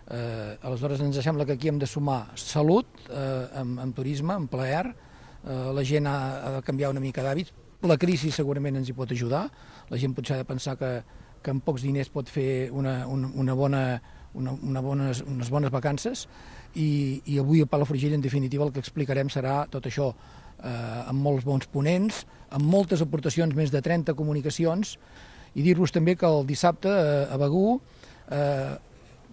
Aleshores ens sembla que aquí hem de sumar salut amb turisme, amb plaer, la gent ha de canviar una mica d'hàbits, la crisi segurament ens hi pot ajudar, la gent potser ha de pensar que amb pocs diners pot fer unes bones vacances i avui a Palafrugell en definitiva el que explicarem serà tot això amb molts bons ponents, amb moltes aportacions, més de 30 comunicacions, i dir-vos també que el dissabte a Begur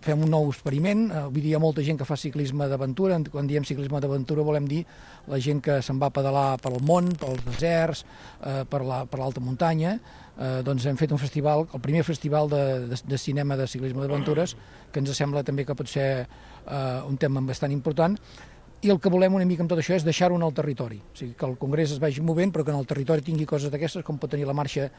fem un nou experiment. Avui dia hi ha molta gent que fa ciclisme d'aventura. Quan diem ciclisme d'aventura volem dir la gent que se'n va a pedalar pel món, pels deserts, per l'alta muntanya. Doncs hem fet un festival, el primer festival de cinema de ciclisme d'aventures, que ens sembla també que pot ser un tema bastant important. I el que volem una mica amb tot això és deixar-ho en el territori. O sigui, que el Congrés es vagi movent, però que en el territori tingui coses d'aquestes, com pot tenir la marxa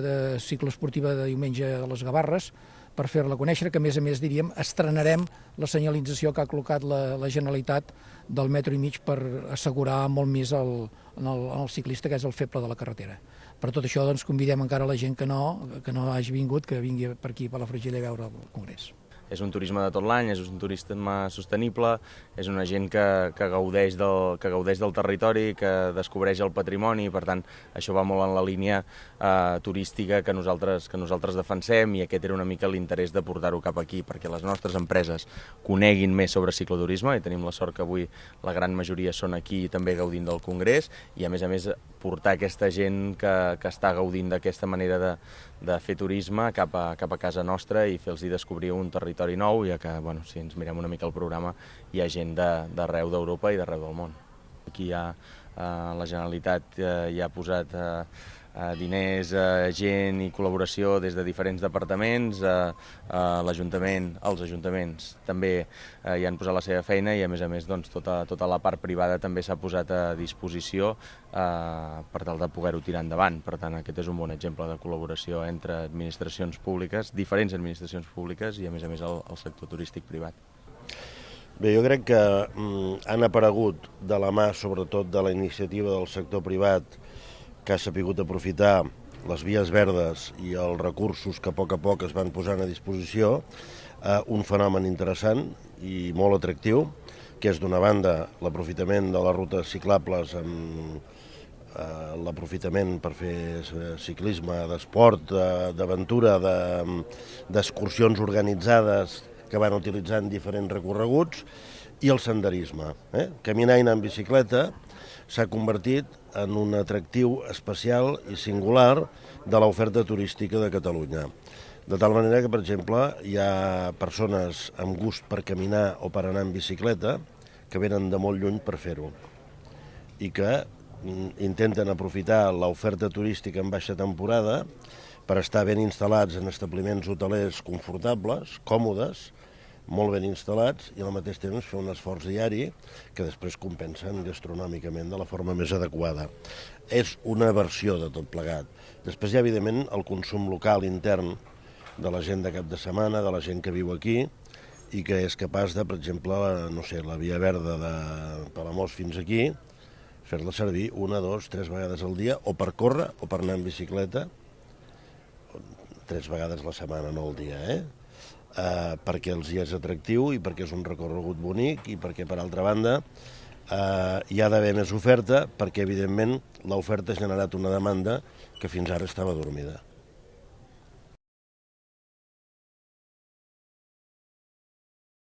de cicloesportiva de diumenge a les Gavarres, per fer-la conèixer, que a més, diríem, estrenarem la senyalització que ha col·locat la Generalitat del metro i mig per assegurar molt més el ciclista, que és el feble de la carretera. Per tot això, doncs, convidem encara la gent que no hagi vingut, que vingui per aquí, a Palafrugell, a veure el Congrés. És un turisme de tot l'any, és un turisme sostenible, és una gent que gaudeix del territori, que descobreix el patrimoni, per tant, això va molt en la línia turística que nosaltres defensem, i aquest era una mica l'interès de portar-ho cap aquí, perquè les nostres empreses coneguin més sobre cicloturisme, i tenim la sort que avui la gran majoria són aquí també gaudint del Congrés, i a més portar aquesta gent que està gaudint d'aquesta manera de fer turisme cap a casa nostra i fer-los descobrir un territori nou, ja que, si ens mirem una mica el programa, hi ha gent d'arreu d'Europa i d'arreu del món. Aquí la Generalitat ja ha posat diners, gent i col·laboració des de diferents departaments, els ajuntaments també hi han posat la seva feina, i a més tota la part privada també s'ha posat a disposició per tal de poder-ho tirar endavant. Per tant, aquest és un bon exemple de col·laboració entre administracions públiques, diferents administracions públiques, i a més el sector turístic privat. Bé, jo crec que han aparegut de la mà, sobretot, de la iniciativa del sector privat, que ha sabut aprofitar les vies verdes i els recursos que a poc es van posant a disposició, un fenomen interessant i molt atractiu, que és, d'una banda, l'aprofitament de les rutes ciclables, l'aprofitament per fer ciclisme, d'esport, d'aventura, d'excursions organitzades que van utilitzant diferents recorreguts, i el senderisme. Caminar i anar en bicicleta s'ha convertit en un atractiu especial i singular de l'oferta turística de Catalunya. De tal manera que, per exemple, hi ha persones amb gust per caminar o per anar en bicicleta que venen de molt lluny per fer-ho i que intenten aprofitar l'oferta turística en baixa temporada per estar ben instal·lats en establiments hotelers confortables, còmodes, molt ben instal·lats, i al mateix temps fer un esforç diari que després compensen gastronòmicament de la forma més adequada. És una versió de tot plegat. Després hi ha, evidentment, el consum local intern de la gent de cap de setmana, de la gent que viu aquí, i que és capaç de, per exemple, la via verda de Palamós fins aquí, fer-la servir 1, 2, 3 vegades al dia, o per córrer o per anar en bicicleta, 3 vegades la setmana, no al dia, perquè els hi és atractiu i perquè és un recorregut bonic, i perquè, per altra banda, hi ha d'haver més oferta, perquè, evidentment, l'oferta ha generat una demanda que fins ara estava dormida.